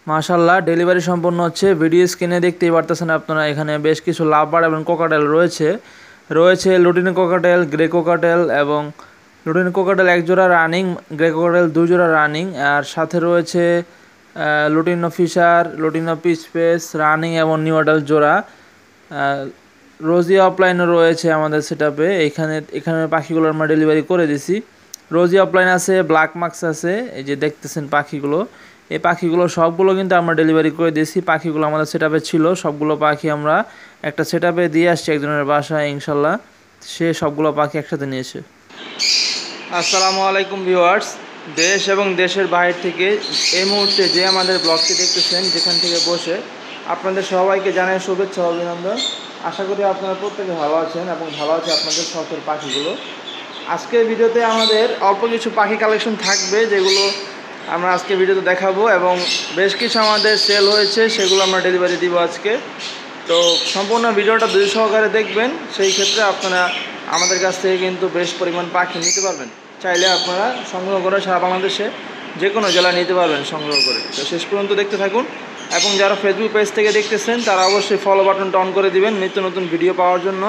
মাশাআল্লাহ ডেলিভারি সম্পন্ন হচ্ছে। ভিডিও স্ক্রিনে দেখতেই পারতেছেন আপনারা, এখানে বেশ কিছু লাভবার্ড এবং কোকাটেল রয়েছে লুটিনো কোকাটেল, গ্রে কোকাটেল এবং লুটিনো কোকাটেল এক জোড়া রানিং, গ্রে কোকাটেল 2 জোড়া রানিং, আর সাথে রয়েছে লুটিনো ফিশার, লুটিনো পিচপেস রানিং এবং নিউ অ্যাডাল্ট জোড়া। রোজি অফলাইনও রয়েছে আমাদের সেটআপে। এখানে পাখিগুলো আমরা ডেলিভারি করে দিছি। রোজি অফলাইন আছে, ব্ল্যাক মার্কস আছে, এই যে দেখতেছেন পাখিগুলো। এই পাখিগুলো সবগুলো কিন্তু আমরা ডেলিভারি করে দিয়েছি। পাখিগুলো আমাদের সেটআপে ছিল, সবগুলো পাখি আমরা একটা সেটআপে দিয়ে আসছি একজনের বাসায়, ইনশাল্লাহ সে সবগুলো পাখি একসাথে নিয়েছে। আসসালামু আলাইকুম ভিউয়ার্স, দেশ এবং দেশের বাইরে থেকে এই মুহূর্তে যে আমাদের ব্লগটি দেখতেছেন, যেখান থেকে বসে আপনাদের সবাইকে জানাই শুভেচ্ছা ও অভিনন্দন। আশা করি আপনারা প্রত্যেকে ভালো আছেন এবং ভালো আছে আপনাদের শখের পাখিগুলো। আজকের ভিডিওতে আমাদের অল্প কিছু পাখি কালেকশন থাকবে, যেগুলো আমরা আজকে ভিডিওতে দেখাবো, এবং বেশ কিছু আমাদের সেল হয়েছে, সেগুলো আমরা ডেলিভারি দিব আজকে। তো সম্পূর্ণ ভিডিওটা ধৈর্য সহকারে দেখবেন, সেই ক্ষেত্রে আপনারা আমাদের কাছ থেকে কিন্তু বেশ পরিমাণ পাখি নিতে পারবেন। চাইলে আপনারা সংগ্রহ করে সারা বাংলাদেশে যে কোনো জেলায় নিতে পারবেন সংগ্রহ করে। তো শেষ পর্যন্ত দেখতে থাকুন, এবং যারা ফেসবুক পেজ থেকে দেখতেছেন তারা অবশ্যই ফলো বাটনটা অন করে দিবেন নিত্য নতুন ভিডিও পাওয়ার জন্য।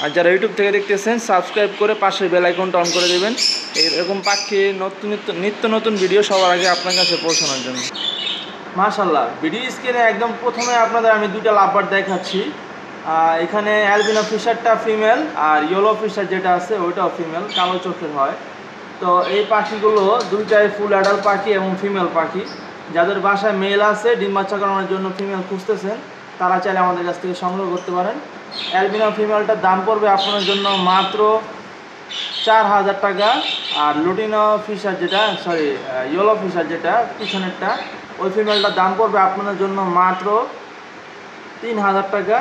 আর যারা ইউটিউব থেকে দেখতেছেন সাবস্ক্রাইব করে পাশের বেল আইকনটা অন করে দেবেন, এরকম পাখি নিত্য নতুন ভিডিও সবার আগে আপনার কাছে পৌঁছানোর জন্য। মাশাআল্লাহ, ভিডিও স্ক্রিনে একদম প্রথমে আপনাদের আমি দুইটা লাভবার্ড দেখাচ্ছি। এখানে অ্যালবিনো ফিশারটা ফিমেল, আর ইয়েলো ফিশার যেটা আছে ওইটাও ফিমেল, কালো চোখের হয়। তো এই পাখিগুলো দুইটাই ফুল অ্যাডাল্ট পাখি এবং ফিমেল পাখি। যাদের বাসায় মেল আছে, ডিম বাচ্চা করানোর জন্য ফিমেল খুঁজতেছেন, তারা চাইলে আমাদের কাছ থেকে সংগ্রহ করতে পারেন। অ্যালবিনো ফিমেলটার দাম পড়বে আপনার জন্য মাত্র 4000 টাকা। আর লুটিনো ফিশার যেটা, ইয়েলো ফিশার যেটা পিছনেরটা, ওই ফিমেলটার দাম পড়বে আপনাদের জন্য মাত্র 3000 টাকা।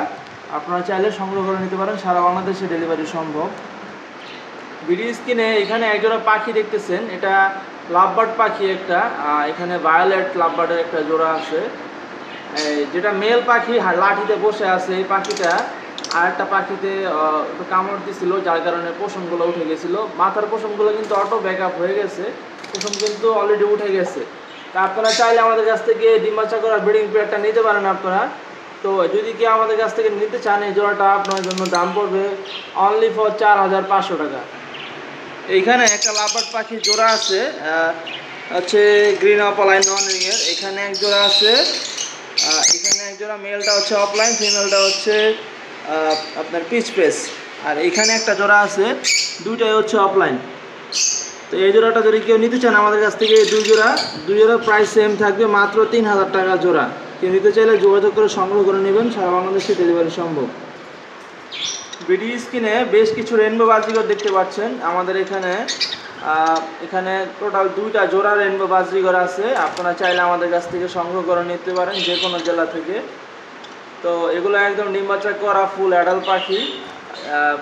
আপনারা চাইলে সংগ্রহ করে নিতে পারেন, সারা বাংলাদেশে ডেলিভারি সম্ভব। ভিডিও স্ক্রিনে এখানে একজোড়া পাখি দেখতেছেন, এটা লাভবার্ড পাখি একটা। এখানে ভায়োলেট লাভবার্ডের একটা জোড়া আছে, যেটা মেল পাখি লাঠিতে বসে আছে। এই পাখিটা আর একটা পাখিতে একটু কামড় দিছিল, যার কারণে পশমগুলো উঠে গেছিলো। মাথার পশমগুলো কিন্তু অটো ব্যাকআপ হয়ে গেছে, পশম কিন্তু অলরেডি উঠে গেছে। তা আপনারা চাইলে আমাদের কাছ থেকে ডিম বাচ্চা করা ব্রিডিং পেয়ারটা নিতে পারেন আপনারা। তো যদি কেউ আমাদের কাছ থেকে নিতে চান, এই জোড়াটা আপনার জন্য দাম পড়বে অনলি ফর 4500 টাকা। এইখানে একটা লাভবার্ড পাখির জোড়া আছে, হচ্ছে গ্রিন অফলাইন নন রিংয়ের। এখানে এক জোড়া আছে, এখানে এক জোড়া, মেলটা হচ্ছে অফলাইন, ফিমেলটা হচ্ছে আপনার পিচ পেস। আর এখানে একটা জোড়া আছে, দুইটাই হচ্ছে অফলাইন। তো এই জোড়াটা যদি কেউ নিতে চান আমাদের কাছ থেকে, এই দুই জোড়া প্রাইস সেম থাকবে, মাত্র 3000 টাকা জোড়া। কেউ নিতে চাইলে যোগাযোগ করে সংগ্রহ করে নেবেন, সারা বাংলাদেশে ডেলিভারি সম্ভব। ভিডিও স্ক্রিনে বেশ কিছু রেনবো বাজিগর দেখতে পাচ্ছেন আমাদের এখানে টোটাল 2টা জোড়া রেনবো বাজিগর আছে। আপনারা চাইলে আমাদের কাছ থেকে সংগ্রহ করে নিতে পারেন যে কোনো জেলা থেকে। তো এগুলো একদম ডিম বাচ্চা করা ফুল অ্যাডাল্ট পাখি,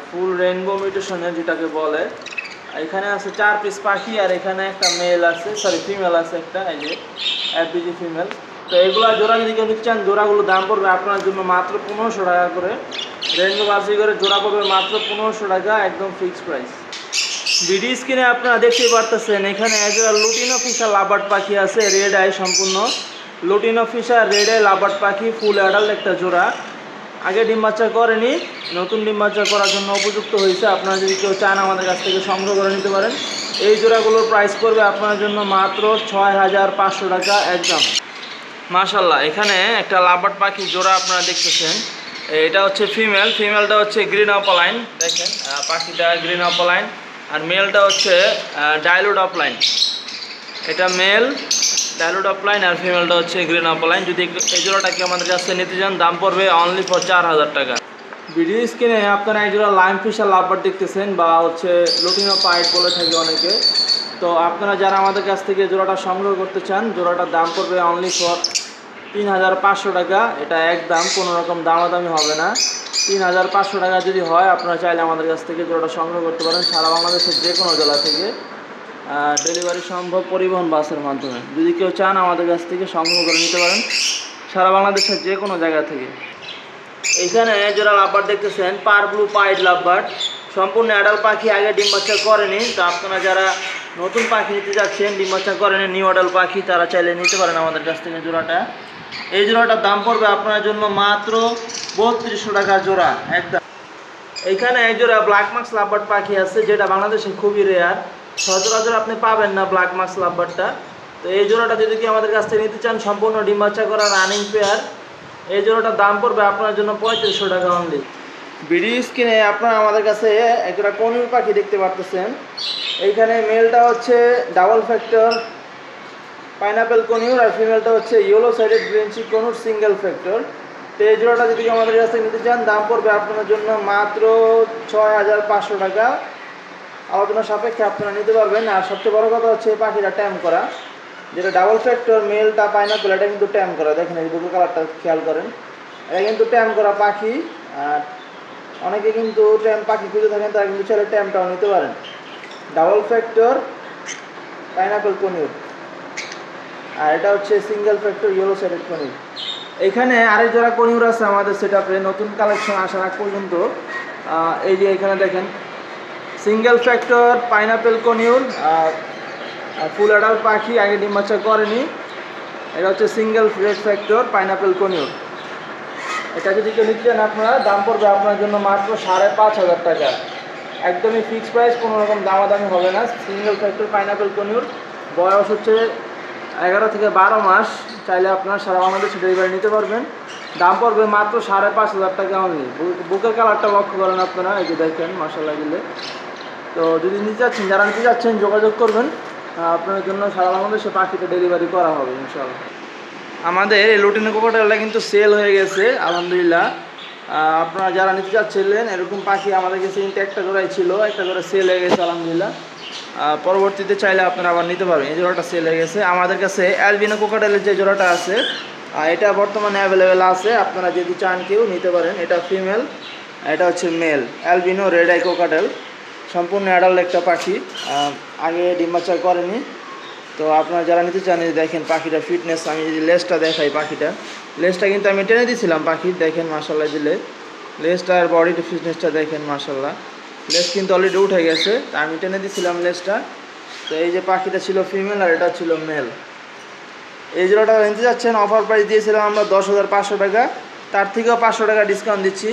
ফুল রেনবো মিউটেশনের যেটাকে বলে। এখানে আছে 4 পিস পাখি, আর এখানে একটা ফিমেল আছে একটা, এই যে এফবিজি ফিমেল। তো এগুলো জোড়া যদি কেউ নিতে চান, জোড়াগুলো দাম পড়বে আপনার জন্য মাত্র 1500 টাকা করে। রেনবো বাজিগরের জোড়া পড়বে মাত্র 1500 টাকা, একদম ফিক্সড প্রাইস। ভিডিও স্ক্রিনে আপনারা দেখতেই পারতেছেন, এখানে একজোড়া লুটিনো ফিশার লাভবার্ড পাখি আছে, রেড আই সম্পূর্ণ lutino Fischer red eye lovebird পাখি, ফুল অ্যাডাল্ট একটা জোড়া। আগে ডিম বাচ্চা করেনি, নতুন ডিম বাচ্চা করার জন্য উপযুক্ত হয়েছে। আপনারা যদি কেউ চান আমাদের কাছ থেকে সংগ্রহ করে নিতে পারেন। এই জোড়াগুলোর প্রাইস পড়বে আপনার জন্য মাত্র 6500 টাকা একদম। মাশাআল্লাহ, এখানে একটা লাভবার্ড পাখি জোড়া আপনারা দেখতেছেন, এটা হচ্ছে ফিমেলটা হচ্ছে গ্রিন অফলাইন, দেখেন পাখিটা গ্রিন অফলাইন, আর মেলটা হচ্ছে ডাইলুট অফলাইন। এটা মেল ডাইলুট অফলাইন, আর ফিমেলটা হচ্ছে গ্রিন অফলাইন। যদি এই জোড়াটাকে আমাদের কাছে নিতে চান, দাম পড়বে অনলি ফর 4000 টাকা। ভিডিও স্ক্রিনে আপনারা এই জোড়া লাইম ফিশার লাভবার্ড দেখতেছেন, বা হচ্ছে লুটিনো পাইট বলে থাকে অনেকে। তো আপনারা যারা আমাদের কাছ থেকে জোড়াটা সংগ্রহ করতে চান, জোড়াটার দাম পড়বে অনলি ফর 3500 টাকা। এটা একদম কোনো রকম দামাদামি হবে না, 3500 টাকা যদি হয়। আপনারা চাইলে আমাদের কাছ থেকে জোড়াটা সংগ্রহ করতে পারেন, সারা বাংলাদেশের যে কোনো জেলা থেকে ডেলিভারি সম্ভব পরিবহন বাসের মাধ্যমে। যদি কেউ চান আমাদের কাছ থেকে সংগ্রহ করে নিতে পারেন, সারা বাংলাদেশের যে কোনো জায়গা থেকে। এইখানে যারা লাভবার্ড দেখতেছেন, পার ব্লু পাইড লাভবার্ড, সম্পূর্ণ অ্যাডাল্ট পাখি, আগে ডিম বাচ্চা করেনি। তো আপনারা যারা নতুন পাখি নিতে যাচ্ছেন, ডিম বাচ্চা করেন, নিউ অডাল পাখি, তারা চাইলে নিতে পারেন আমাদের কাছ থেকে জোড়াটা। এই জোড়াটার দাম পড়বে আপনার জন্য মাত্র 3200 টাকা জোড়া একদম। এইখানে এক জোড়া ব্ল্যাক মার্কস লাভবার্ড পাখি আছে, যেটা বাংলাদেশে খুবই রেয়ার, সচরাচর আপনি পাবেন না ব্ল্যাক মার্কস লাভবার্ডটা। তো এই জোড়াটা যদি কি আমাদের কাছ থেকে নিতে চান, সম্পূর্ণ ডিম বাচ্চা করা রানিং পেয়ার, এই জোড়াটার দাম পড়বে আপনার জন্য 3500 টাকা অনলি। ভিডিও স্ক্রিনে আপনারা আমাদের কাছে একটা কনুর পাখি দেখতে পারতেছেন। এইখানে মেলটা হচ্ছে ডাবল ফ্যাক্টর পাইনাপেল কনিউর, আর ফিমেলটা হচ্ছে yellow sided green cheek conure single factor. তো এই জোড়াটা যদি আমাদের কাছ থেকে নিতে চান, দাম পড়বে আপনার জন্য মাত্র 6500 টাকা। আলোচনা সাপেক্ষে আপনারা নিতে পারবেন। আর সবচেয়ে বড় কথা হচ্ছে পাখিটা ট্যাম করা, যেটা ডাবল ফ্যাক্টর মেলটা পাইনাপেল, এটা কিন্তু ট্যাম করা। দেখেন এই বুকের কালারটা খেয়াল করেন, এটা কিন্তু ট্যাম করা পাখি। আর অনেকে কিন্তু ট্যাম পাখি খুঁজে থাকেন, তারা কিন্তু চাইলে ট্যামটাও নিতে পারেন। ডাবল ফ্যাক্টর পাইনাপেল কনিউর, আর এটা হচ্ছে single factor yellow sided conure. এখানে আরেক জোড়া কনিউর আছে আমাদের সেটআপে, নতুন কালেকশন আসার আগ পর্যন্ত। এই যে এখানে দেখেন single factor pineapple conure, full adult পাখি, আগে ডিম বাচ্চা করেনি। এটা হচ্ছে single red factor pineapple conure. এটা যদি কেউ নিতে চান আপনারা, দাম পড়বে আপনার জন্য মাত্র 5500 টাকা, একদমই ফিক্সড প্রাইস, কোনো রকম দামাদামি হবে না। সিঙ্গেল ফ্যাক্টর পাইনাপেল কনিউর, বয়স হচ্ছে 11 থেকে 12 মাস, চাইলে আপনারা সারা বাংলাদেশে ডেলিভারি নিতে পারবেন। দাম পড়বে মাত্র 5500 টাকা অনলি। বুকের কালারটা লক্ষ্য করেন আপনারা, এই যে দেখেন মাশাআল্লাহ দিলে। তো যদি নিতে যাচ্ছেন, যারা নিতে যাচ্ছেন যোগাযোগ করবেন, আপনার জন্য সারা বাংলাদেশে পাখিটা ডেলিভারি করা হবে ইনশাআল্লাহ। আমাদের এই লুটিনো কোকাটেলটা কিন্তু সেল হয়ে গেছে আলহামদুলিল্লাহ। আপনারা যারা নিতে যাচ্ছিলেন, এরকম পাখি আমাদের কাছে কিন্তু একটা জোড়াই ছিল, একটা জোড়া সেল হয়ে গেছে আলহামদুলিল্লাহ। পরবর্তীতে চাইলে আপনারা আবার নিতে পারবেন। এই জোড়াটা সেল হয়ে গেছে। আমাদের কাছে অ্যালবিনো কোকাটেলের যে জোড়াটা আছে, এটা বর্তমানে অ্যাভেলেবেল আছে, আপনারা যদি চান কেউ নিতে পারেন। এটা ফিমেল, এটা হচ্ছে male, albino red eye cockatiel, সম্পূর্ণ অ্যাডাল্ট একটা পাখি, আগে ডিম বাচ্চা করেনি। তো আপনারা যারা নিতে চান, দেখেন পাখিটা ফিটনেস, আমি যদি লেজটা দেখাই, পাখিটা লেজটা কিন্তু আমি টেনে দিয়েছিলাম পাখির, দেখেন মাশাআল্লাহ দিলে লেজটা আর বডির ফিটনেসটা দেখেন মাশাআল্লাহ। লেজ কিন্তু অলরেডি উঠে গেছে, তা আমি টেনে দিয়েছিলাম লেজটা। তো এই যে পাখিটা ছিল ফিমেল, আর এটা ছিল মেল। এই জোড়াটা নিতে যাচ্ছেন, অফার প্রাইস দিয়েছিলাম আমরা 10,500 টাকা, তার থেকেও 500 টাকা ডিসকাউন্ট দিচ্ছি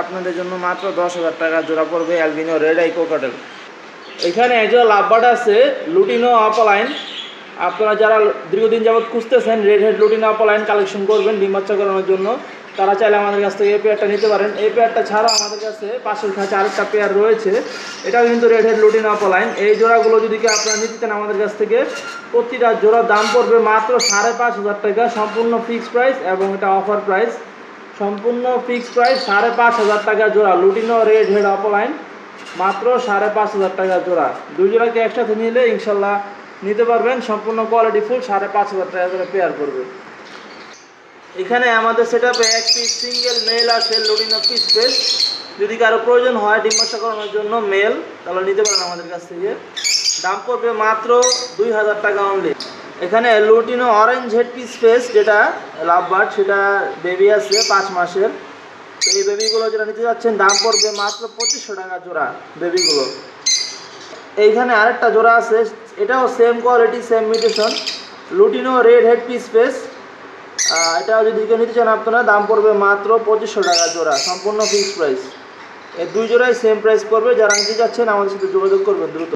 আপনাদের জন্য, মাত্র 10,000 টাকা জোড়া পড়বে অ্যালবিনো রেড আই কোকাটেল। এখানে একজন লাভবার্ড আছে লুটিনো অপালাইন, আপনারা যারা দীর্ঘদিন যাবৎ খুঁজতেছেন red head lutino opaline collection করবেন ডিম বাচ্চা করানোর জন্য, তারা চাইলে আমাদের কাছ থেকে এই পেয়ারটা নিতে পারেন। এই পেয়ারটা ছাড়াও আমাদের কাছে পাশের কাছে আরেকটা পেয়ার রয়েছে, এটাও কিন্তু রেড হেড লুটিনো অপালাইন। এই জোড়াগুলো যদি কি আপনারা নিতে চান আমাদের কাছ থেকে, প্রতিটা জোড়ার দাম পড়বে মাত্র 5500 টাকা, সম্পূর্ণ ফিক্সড প্রাইস, এবং এটা অফার প্রাইস, সম্পূর্ণ ফিক্সড প্রাইস 5500 টাকা জোড়া লুটিনো রেড হেড অপালাইন, মাত্র 5500 টাকা জোড়া। দুই জোড়াকে একসাথে নিলে ইনশাল্লাহ নিতে পারবেন, সম্পূর্ণ কোয়ালিটি ফুল 5500 টাকা করে পেয়ার করবে। এখানে আমাদের সেটআপে এক পিস সিঙ্গেল মেল আছে লুটিনো পিস পেস, যদি কারো প্রয়োজন হয় ডিম বাচ্চা করানোর জন্য মেল, তাহলে নিতে পারেন আমাদের কাছ থেকে। দাম পড়বে মাত্র 2000 টাকা অনলি। এখানে lutino orange head piece pace, যেটা লাভবার্ড, সেটা বেবি আছে 5 মাসের। তো এই বেবিগুলো যেটা নিতে যাচ্ছেন, দাম পড়বে মাত্র 2500 টাকা জোড়া বেবিগুলো। এইখানে আরেকটা জোড়া আছে, এটাও same quality same mutation, lutino red head piece pace, এটাও যদি কেউ নিতে চান আপনারা, দাম পড়বে মাত্র 2500 টাকা জোড়া, সম্পূর্ণ ফিক্সড প্রাইস। এই দুই জোড়াই সেম প্রাইস পড়বে, যারা নিতে যাচ্ছেন আমাদের সাথে যোগাযোগ করবেন দ্রুত।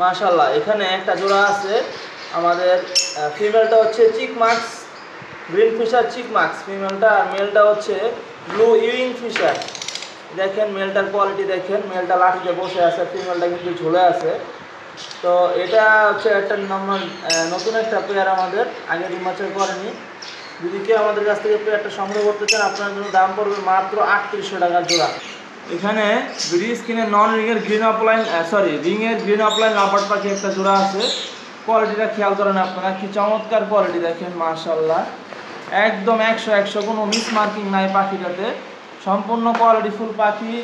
মাশাআল্লাহ, এখানে একটা জোড়া আছে আমাদের, ফিমেলটা হচ্ছে চিক মার্কস গ্রিন ফিশার চিক মার্কস ফিমেলটা, আর মেলটা হচ্ছে ব্লু ইউইং ফিশার। দেখেন মেলটার কোয়ালিটি দেখেন, মেলটা লাঠিতে বসে আছে, ফিমেলটা কিন্তু ঝুলে আছে। তো এটা হচ্ছে একটা নতুন একটা পেয়ার আমাদের, আগে ডিম বাচ্চা করেনি। যদি কেউ আমাদের কাছ থেকে পেয়ারটা সংগ্রহ করতে চান, আপনার জন্য দাম পড়বে মাত্র 3800 টাকা জোড়া। এখানে ভিডিও স্ক্রিনে নন রিংয়ের গ্রিন অফলাইন, রিংয়ের গ্রিন অফলাইন লাভবার্ড পাখি একটা জোড়া আছে। কোয়ালিটিটা খেয়াল করেন আপনারা, কি চমৎকার কোয়ালিটি দেখেন মাশাআল্লাহ, একদম 100 কোনো মিস মার্কিং নাই পাখিটাতে, সম্পূর্ণ কোয়ালিটি ফুল পাখি,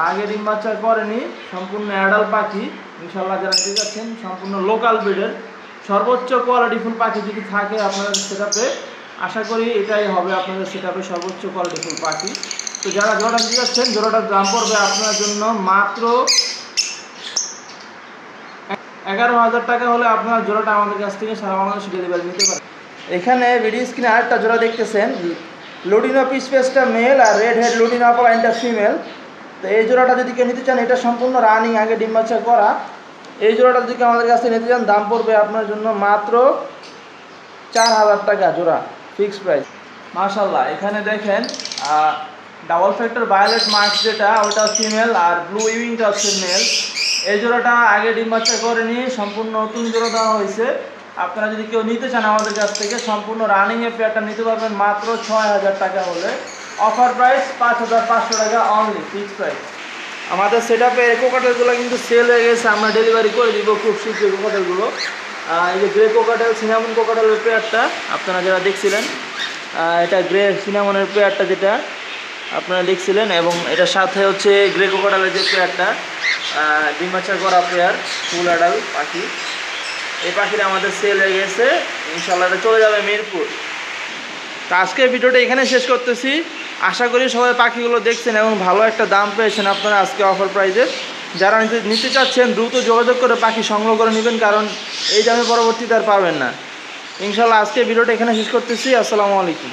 আগে ডিম বাচ্চা করেনি, সম্পূর্ণ অ্যাডাল্ট পাখি ইনশাআল্লাহ। যারা নিতে যাচ্ছেন সম্পূর্ণ লোকাল ব্রিডের সর্বোচ্চ কোয়ালিটি ফুল পাখি যদি থাকে আপনাদের সেটআপে, আশা করি এটাই হবে আপনাদের সেটআপে সর্বোচ্চ কোয়ালিটি ফুল পাখি। তো যারা জোড়াটা নিতে যাচ্ছেন, জোড়াটার দাম পড়বে আপনার জন্য মাত্র 11,000 টাকা হলে আপনার জোড়াটা আমাদের কাছ থেকে সারা বাংলাদেশে ডেলিভারি নিতে পারেন। এখানে ভিডিও স্ক্রিনে আরেকটা জোড়া দেখতেছেন, লুটিনো পিসপেসটা মেল আর রেড হেড লুটিনো অ্যাপোলাইনটা ফিমেল। তো এই জোড়াটা যদি কেউ নিতে চান, এটা সম্পূর্ণ রানিং, আগে ডিম বাচ্চা করা। এই জোড়াটা যদি কেউ আমাদের কাছ থেকে নিতে চান, দাম পড়বে আপনার জন্য মাত্র 4,000 টাকা জোড়া, ফিক্সড প্রাইস। মাশাআল্লাহ, এখানে দেখেন ডাবল ফ্যাক্টর ভায়োলেট মার্কস যেটা, ওটা ফিমেল, আর ব্লু উইংটা হচ্ছে মেল। এই জোড়াটা আগে ডিম বাচ্চা করেনি, সম্পূর্ণ নতুন জোড়া দেওয়া হয়েছে। আপনারা যদি কেউ নিতে চান আমাদের কাছ থেকে, সম্পূর্ণ রানিং এর পেয়ারটা নিতে পারবেন মাত্র 6,000 টাকা হলে। অফার প্রাইস 5,500 টাকা অনলি, ফিক্সড প্রাইস। আমাদের সেট আপে এই কোকাটেলগুলো কিন্তু সেল হয়ে গেছে, আমরা ডেলিভারি করে দিব খুব শীঘ্রই কোকাটেলগুলো। এই যে গ্রে কোকাটেল, সিনামন কোকাটেলের পেয়ারটা আপনারা যারা দেখছিলেন, এটা গ্রে সিনামনের পেয়ারটা যেটা আপনারা দেখছিলেন, এবং এটার সাথে হচ্ছে গ্রে কোকাটেলের যে পেয়ারটা, ডিম বাচ্চা করা পেয়ার, ফুল অ্যাডাল পাখি। এই পাখিটা আমাদের সেল হয়ে গেছে, ইনশাআল্লাহ এটা চলে যাবে মিরপুর। তো আজকের ভিডিওটা এখানে শেষ করতেছি। আশা করি সবাই পাখিগুলো দেখছেন এবং ভালো একটা দাম পেয়েছেন আপনারা আজকে অফার প্রাইজে। যারা নিতে চাচ্ছেন দ্রুত যোগাযোগ করে পাখি সংগ্রহ করে নেবেন, কারণ এই দামে পরবর্তীতে আর পাবেন না। ইনশাআল্লাহ আজকে ভিডিওটা এখানে শেষ করতেছি। আসসালামু আলাইকুম।